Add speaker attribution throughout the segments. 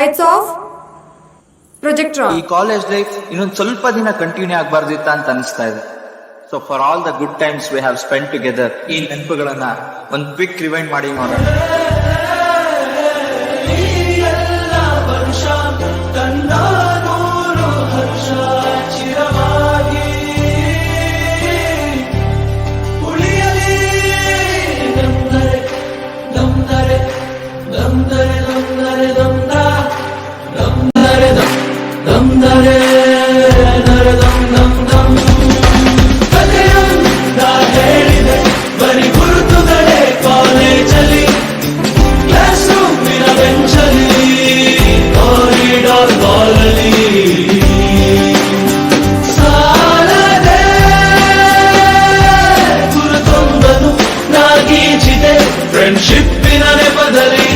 Speaker 1: Lights off. Projector on.
Speaker 2: ಈ college life ಇನ್ನೊಂದು ಸ್ವಲ್ಪ ದಿನ ಕಂಟಿನ್ಯೂ ಆಗಬಾರ್ದಿತ್ತ ಅಂತ ಅನಿಸ್ತಾ ಇದೆ. So for all the good times we have spend together, ಈ ನೆನಪುಗಳನ್ನ ಒಂದು ಕ್ವಿಕ್ ರಿವೈಂಡ್ ಮಾಡಿ ನೋಡೋಣ.
Speaker 3: ಬರಿ ಗುರುತುಗಳೇ ಕಾಲೇಜಲ್ಲಿ, ಕ್ಲಾಸ್ ರೂಮಿನ ಬೆಂಚಲ್ಲಿ, ಕಾರಿಡಾರ್ ಬಾಲಲ್ಲಿ ಸಾಲದೆ ಗುರುತೊಂದನು ನಾಗೀಚಿದೆ ಫ್ರೆಂಡ್ಶಿಪ್ಪಿನ ನೆಪದಲ್ಲಿ.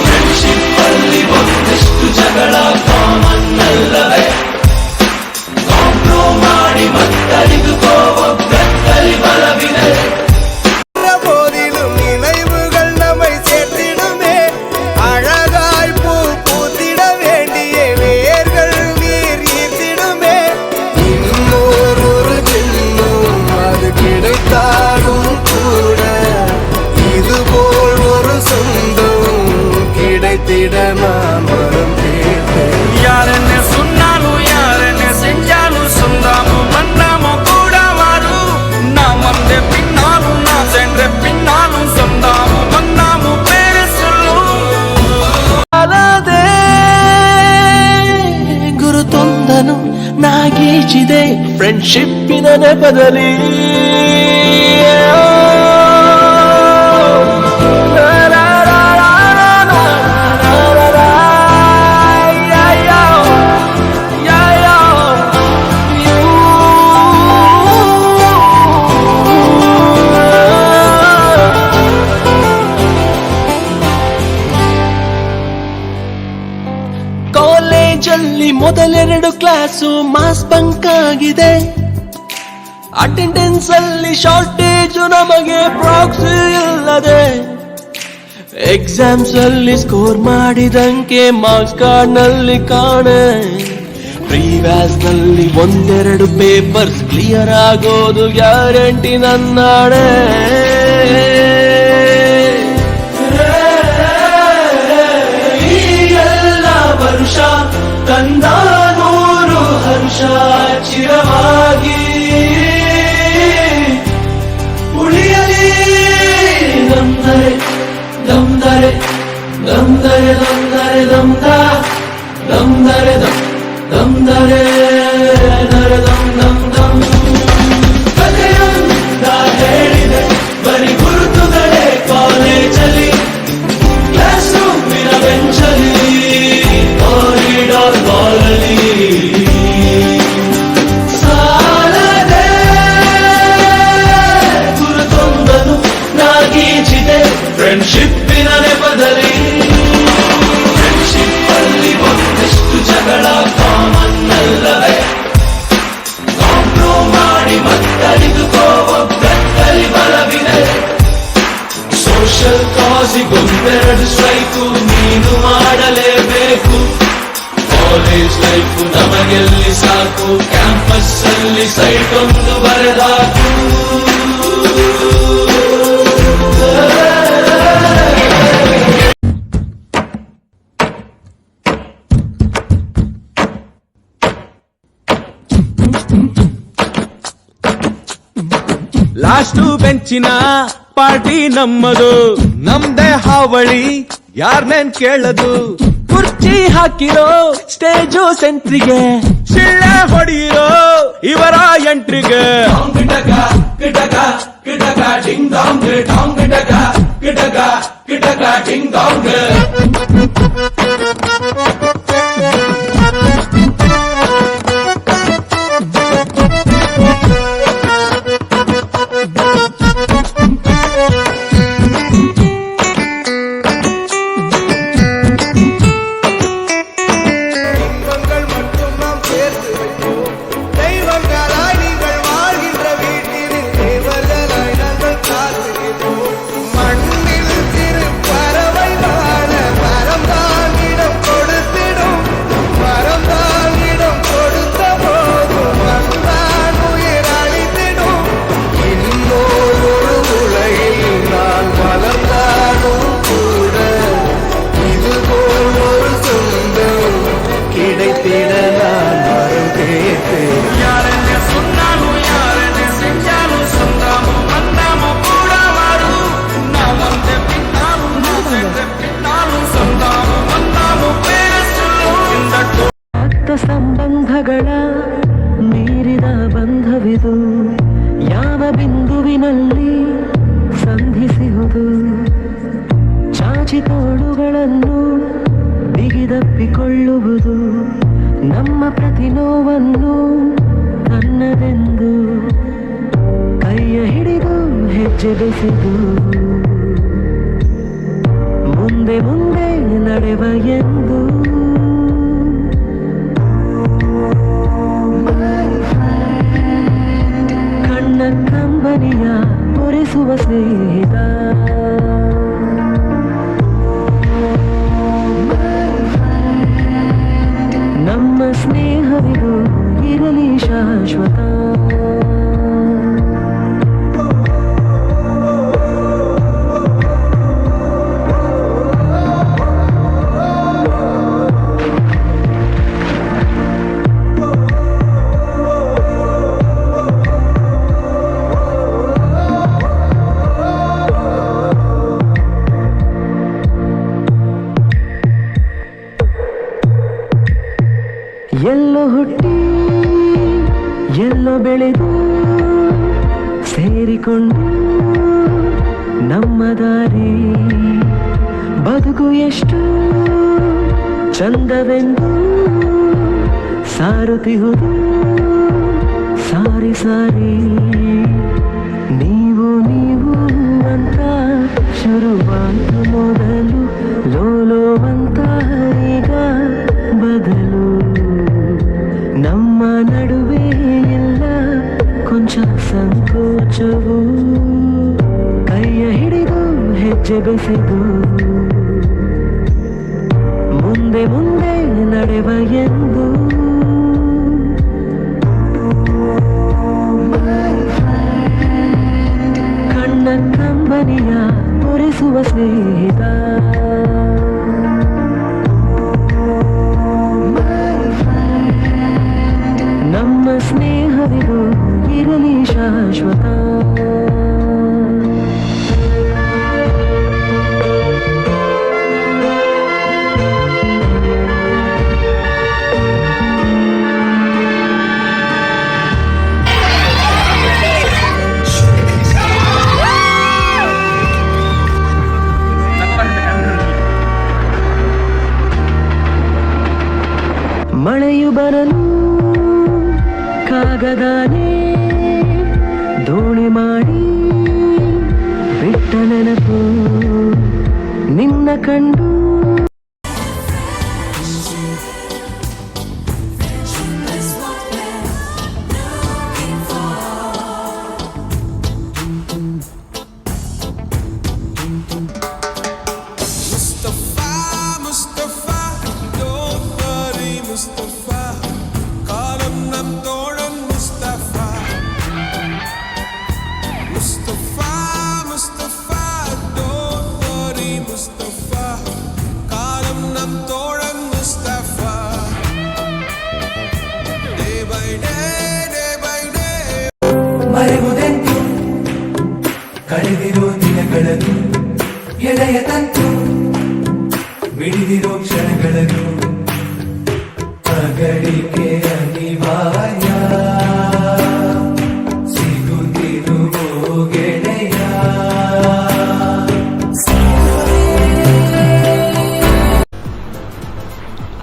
Speaker 3: ಫ್ರೆಂಡ್ಶಿಪ್ ಅಲ್ಲಿ ಒಂದಷ್ಟು ಜಗಳ ಕಾಮನ್ ಅಲ್ಲವೇ, ಕಾಂಪ್ರೋ ಮಾಡಿ ಮತ್ತರಿದುಕೋ ஒவ்வொரு பலவினை.
Speaker 4: போதிலும் நினைவுகள் நம்மை சேர்த்திடுமே, அழகாய் பூ பூத்திட வேண்டிய வேர்கள் நீர் ஈர்த்திடுமே. இன்னொரு ஜென்மம் அது கிடைத்தாலும் கூட இதுபோல் ஒரு சொந்தம் கிடைத்திட நான் மனம் கேட்டேன். யார் என்ன சொன்னாலும் யார் என்ன செஞ்சாலும் சொந்தாமும் மன்னாமும் பின்னாலும் நான் சென்ற பின்னாலும் சொந்தாமும் மன்னாமும் பேரு சொல்லுದೇ ಗುರು ತೊಂದನು ನಾಗೀಚಿದೆ ಫ್ರೆಂಡ್ಶಿಪ್ಪಿನ ನೆಪದಲ್ಲಿ. ಕಾಲೇಜಲ್ಲಿ ಮೊದಲೆರಡು ಕ್ಲಾಸು ಮಾಸ್ ಬಂಕ್ ಆಗಿದೆ, ಅಟೆಂಡೆನ್ಸ್ ಅಲ್ಲಿ ಶಾರ್ಟೇಜು ನಮಗೆ ಪ್ರಾಕ್ಸಿ ಇಲ್ಲದೆ, ಎಕ್ಸಾಮ್ಸ್ ಸ್ಕೋರ್ ಮಾಡಿದಂಗೆ ಮಾರ್ಕ್ಸ್ ಕಾರ್ಡ್ ನಲ್ಲಿ ಕಾಣೆ, ಪ್ರಿವ್ಯಾಸ್ ನಲ್ಲಿ ಒಂದೆರಡು ಪೇಪರ್ಸ್ ಕ್ಲಿಯರ್ ಆಗೋದು ಗ್ಯಾರಂಟಿ ನನ್ನಾಣೆ. ವರ್ಷ ಕಂದ ನೂರು ಹರ್ಷ ಚಿರವಾಗಿ ಉಳಿಯಲಿ ದಮ್ದರೆ ದಮ್ದರೆ ದಮ್ದರೆ ದಮ್ದರೆ ದಮ್ದ ದಮ್ದರೆ ದಮ್ದರೆ ನರ ದಮ್ ದಮ್ ದಮ್. ಕಥೆಯೊಂದ ಹೇಳಿದೆ ಬರಿ ಗುರುತುಗಳೇ ಕಾಲೇಜಲ್ಲಿ, ಕ್ಲಾಸ್ ರೂಮಿನ ಬೆಂಚಲ್ಲಿ, ಕಾರಿಡಾರ್ ಬಾಲಲ್ಲಿ ಸಾಲದೆ ಗುರುತೊಂದನು ನಾಗೀಚಿದೆ ಫ್ರೆಂಡ್ಶಿಪ್ಪಿನ ನೆಪದಲ್ಲಿ. ಫ್ರೆಂಡ್ಶಿಪ್ ಅಲ್ಲಿ ಒಂದಷ್ಟು ಜಗಳ ಕಾಮನ್ ಅಲ್ಲವೇ, ಕಾಂಪ್ರೋ ಮಾಡಿ ಮತ್ತರಿದುಕೋ ಒಬ್ಬರಲ್ಲಿ ಬಲವಿದೆ. ಸೋಷಲ್ ಕಾಸಿಗೊಂದೆರಡು ಸ್ಟ್ರೈಕು ನೀನು ಮಾಡಲೇಬೇಕು. ಕಾಲೇಜ್ ಲೈಫು ನಮಗೆಲ್ಲಿ ಸಾಕು, ಕ್ಯಾಂಪಸ್ ಅಲ್ಲಿ ಸೈಟ್ ಒಂದು ಬರೆದಾಕು.
Speaker 5: ಲಾಸ್ಟು ಬೆಂಚಿನ ಪಾರ್ಟಿ ನಮ್ಮದು, ನಮ್ದೇ ಹಾವಳಿ ಯಾರ್ನೇನ್ ಕೇಳದು. ಕುರ್ಚಿ ಹಾಕಿರೋ ಸ್ಟೇಜು ಸೆಂಟ್ರಿಗೆ, ಶಿಳ್ಳೆ ಹೊಡೆಯಿರೋ ಇವರ ಎಂಟ್ರಿಗೆ.
Speaker 3: ಗಿಟಕ ಗಿಟಕ ಗಿಟಕ ಡಿಂಗ್ ಡಾಂಗ್, ಟಾಂಗ್ ಗಿಟಕ ಗಿಟಕ ಗಿಟಕ ಡಿಂಗ್ ಡಾಂಗ್.
Speaker 4: மண்ணில் திரு பறவை வாழ வரம்
Speaker 6: ಕೈದಪ್ಪಿಕೊಳ್ಳುವುದು ನಮ್ಮ ಪ್ರತಿ ನೋವನ್ನು ತನ್ನದೆಂದು ಕೈಯ ಹಿಡಿದು ಹೆಜ್ಜೆ ಬೆಸೆದು ಮುಂದೆ ಮುಂದೆ ನಡೆವ ಎಂದು ಕಣ್ಣ ಕಂಬನಿಯ ಒರೆಸುವ ಸ್ನೇಹಿತ ನಮ್ಮ ಸ್ನೇಹವಿದು ಇರಲಿ ಶಾಶ್ವತ ಎಲ್ಲೋ ಹುಟ್ಟಿ ಎಲ್ಲೋ ಬೆಳೆದು ಸೇರಿಕೊಂಡು ನಮ್ಮ ದಾರಿ ಬದುಕು ಎಷ್ಟು ಚಂದವೆಂದು ಸಾರುತ್ತಿಹುದು ಸಾರಿ ಸಾರಿ ನೀವು ನೀವು ಅಂತ ಶುರುವಾದ ಮೊದಲು ಲೋಲೋ ಅಂತ ಈಗ ಬದಲು ನಮ್ಮ ನಡುವೆ ಎಲ್ಲ ಕೊಂಚ ಸಂಕೋಚವು ಕೈಯ ಹಿಡಿದು ಹೆಜ್ಜೆ ಬೆಸೆದು ಮುಂದೆ ಮುಂದೆ ನಡೆವ ಎಂದು ಕಣ್ಣ ಕಂಬನಿಯ ಒರೆಸುವ ಸ್ನೇಹಿತ ನಮ್ಮ ಸ್ನೇಹವಿದು ಇರಲಿ ಶಾಶ್ವತ ಮಳೆಯು ಬರಲು ಕಾಗದಾನೆ ದೋಣಿ ಮಾಡಿ ಬಿಟ್ಟ ನೆನಪು ನಿನ್ನ ಕಂಡು
Speaker 3: ಮರೆವುದೆಂತು ಕಳೆದಿರೋ ದಿನಗಳನ್ನು ಎಳೆಯ ತಂತು ಮಿಡಿದಿರೋ ಕ್ಷಣಗಳನ್ನು ಅಗಡಿಕೆ ಅನಿವಾರ್ಯ ಸಿಗುತ್ತಿರುವೋ ಗೆಳೆಯ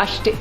Speaker 1: ಅಷ್ಟೇ.